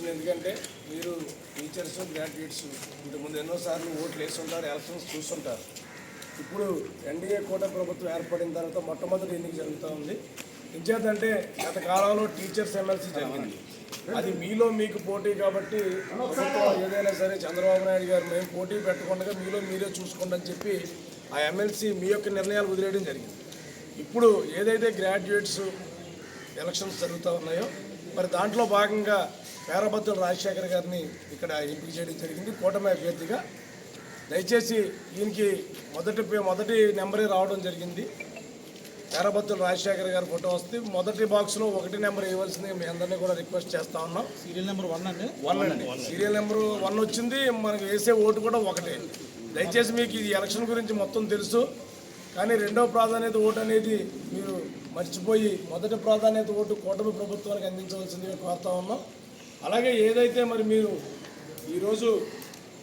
వచ్చింది. ఎందుకంటే మీరు టీచర్స్ గ్రాడ్యుయేట్స్ ఇంతకుముందు ఎన్నోసార్లు ఓట్లు వేస్తుంటారు, ఎలక్షన్స్ చూస్తుంటారు. ఇప్పుడు ఎన్డీఏ కూటమి ప్రభుత్వం ఏర్పడిన తర్వాత మొట్టమొదటి ఎన్నిక జరుగుతూ ఉంది. ఇంచేతంటే గత కాలంలో టీచర్స్ ఎమ్మెల్సీ జరిగింది. అది మీలో మీకు పోటీ కాబట్టి ప్రభుత్వం ఏదైనా సరే చంద్రబాబు నాయుడు గారు మేము పోటీ పెట్టకుండా మీలో మీరే చూసుకోండి అని చెప్పి ఆ ఎమ్మెల్సీ మీ యొక్క నిర్ణయాలు వదిలేయడం జరిగింది. ఇప్పుడు ఏదైతే గ్రాడ్యుయేట్స్ ఎలక్షన్స్ జరుగుతూ ఉన్నాయో మరి దాంట్లో భాగంగా పేరబత్తుల రాజశేఖర్ గారిని ఇక్కడ ఎంపిక చేయడం జరిగింది కూటమి అభ్యర్థిగా. దయచేసి ఈయనకి మొదటి నెంబరే రావడం జరిగింది. పేరబత్తుల రాజశేఖర్ గారి ఫోటో వస్తే మొదటి బాక్స్లో 1 నెంబర్ ఇవ్వాల్సింది మీ అందరినీ కూడా రిక్వెస్ట్ చేస్తూ ఉన్నాం. సీరియల్ నెంబర్ 1 అండి. సీరియల్ నెంబర్ 1 వచ్చింది. మనకు వేసే ఓటు కూడా 1. దయచేసి మీకు ఈ ఎలక్షన్ గురించి మొత్తం తెలుసు, కానీ రెండవ ప్రాధాన్యత ఓటు అనేది మీరు మర్చిపోయి మొదటి ప్రాధాన్యత ఓటు కూటమి ప్రభుత్వానికి అందించవలసిందిగా కోరుతా ఉన్నాం. అలాగే ఏదైతే మరి మీరు ఈరోజు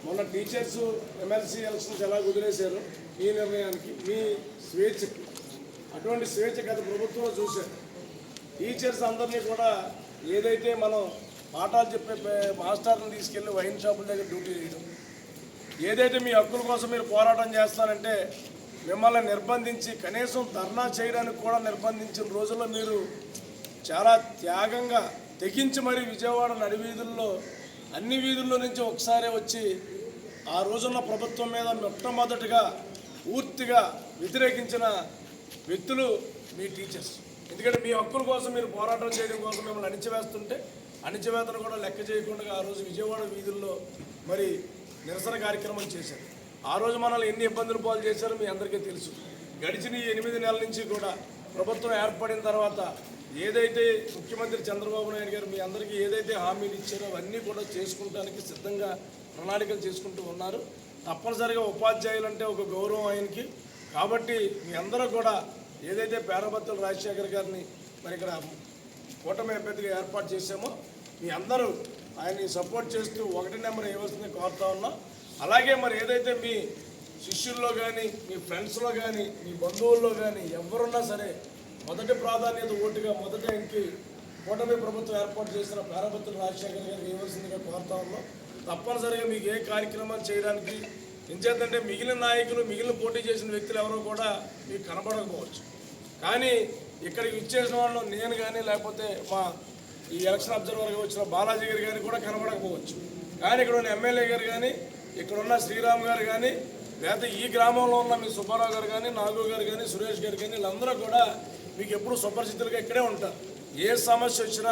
మొన్న టీచర్స్ ఎమ్మెల్సీ ఎలక్షన్స్ ఎలా వదిలేశారు మీ నిర్ణయానికి మీ స్వేచ్ఛకి, అటువంటి స్వేచ్ఛ గత ప్రభుత్వం చూశారు. టీచర్స్ అందరినీ కూడా ఏదైతే మనం పాఠాలు చెప్పే మాస్టర్ని తీసుకెళ్ళి వైన్ షాపుల దగ్గర డ్యూటీ చేయడం, ఏదైతే మీ హక్కుల కోసం మీరు పోరాటం చేస్తారంటే మిమ్మల్ని నిర్బంధించి కనీసం ధర్నా చేయడానికి కూడా నిర్బంధించిన రోజుల్లో మీరు చాలా త్యాగంగా తెగించి మరి విజయవాడ నడివీధుల్లో అన్ని వీధుల్లో నుంచి ఒకసారి వచ్చి ఆ రోజున్న ప్రభుత్వం మీద మొట్టమొదటిగా పూర్తిగా వ్యతిరేకించిన వ్యక్తులు మీ టీచర్స్. ఎందుకంటే మీ హక్కుల కోసం మీరు పోరాటం చేయడం కోసం మిమ్మల్ని అణిచివేస్తుంటే అణిచివేతను కూడా లెక్క చేయకుండా ఆ రోజు విజయవాడ వీధుల్లో మరి నిరసన కార్యక్రమం చేశారు. ఆ రోజు మనల్ని ఎన్ని ఇబ్బందులు పాలు చేశారో మీ అందరికీ తెలుసు. గడిచిన ఈ 8 నెలల నుంచి కూడా ప్రభుత్వం ఏర్పడిన తర్వాత ఏదైతే ముఖ్యమంత్రి చంద్రబాబు నాయుడు గారు మీ అందరికీ ఏదైతే హామీలు ఇచ్చారో అవన్నీ కూడా చేసుకుంటానికి సిద్ధంగా ప్రణాళికలు చేసుకుంటూ ఉన్నారు. తప్పనిసరిగా ఉపాధ్యాయులు అంటే ఒక గౌరవం ఆయనకి. కాబట్టి మీ అందరూ కూడా ఏదైతే పేరబత్తుల రాజశేఖర్ గారిని మరి ఇక్కడ కూటమి అభ్యర్థిగా ఏర్పాటు చేశామో మీ అందరూ ఆయన్ని సపోర్ట్ చేస్తూ 1 నెంబర్ ఇవ్వాల్సింది కోరుతా ఉన్నాం. అలాగే మరి ఏదైతే మీ శిష్యుల్లో కానీ మీ ఫ్రెండ్స్లో కానీ మీ బంధువుల్లో కానీ ఎవరున్నా సరే మొదటి ప్రాధాన్యత ఓటుగా మొదట ఇంటికి కూటమి ప్రభుత్వం ఏర్పాటు చేసిన పేరబత్తుల రాజశేఖర్ గారికి ఇవ్వాల్సిందిగా కోరుతా ఉన్నాం. తప్పనిసరిగా మీకు ఏ కార్యక్రమాలు చేయడానికి ఎంచేతంటే మిగిలిన నాయకులు మిగిలిన పోటీ చేసిన వ్యక్తులు ఎవరో కూడా మీకు కనబడకపోవచ్చు, కానీ ఇక్కడికి ఇచ్చేసిన వాళ్ళు నేను కానీ లేకపోతే మా ఈ ఎలక్షన్ అబ్జర్వర్గా వచ్చిన బాలాజీ గారు కానీ కూడా కనబడకపోవచ్చు, కానీ ఇక్కడ ఉన్న ఎమ్మెల్యే గారు కానీ ఇక్కడున్న శ్రీరామ్ గారు కానీ లేకపోతే ఈ గ్రామంలో ఉన్న మీ సుబ్బారావు గారు కానీ నాగు గారు కానీ సురేష్ గారు కానీ వీళ్ళందరూ కూడా మీకు ఎప్పుడు సుపరిచితులుగా ఇక్కడే ఉంటారు. ఏ సమస్య వచ్చినా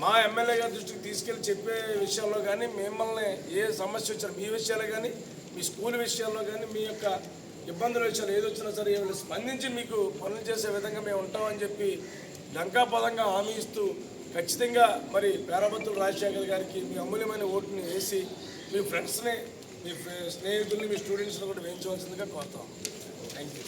మా ఎమ్మెల్యే గారి దృష్టికి తీసుకెళ్ళి చెప్పే విషయాల్లో కానీ మిమ్మల్ని ఏ సమస్య వచ్చినా మీ విషయాలు కానీ మీ స్కూల్ విషయాల్లో కానీ మీ యొక్క ఇబ్బందుల విషయాలు ఏది వచ్చినా సరే వీళ్ళు స్పందించి మీకు పనులు చేసే విధంగా మేము ఉంటామని చెప్పి డంకాపదంగా హామీ ఇస్తూ ఖచ్చితంగా మరి పేరబత్తుల రాజశేఖర్ గారికి మీ అమూల్యమైన ఓటుని వేసి మీ ఫ్రెండ్స్ని మీ స్నేహితుల్ని మీ స్టూడెంట్స్ని కూడా వేయించవలసిందిగా కోరుతాం. Thank you.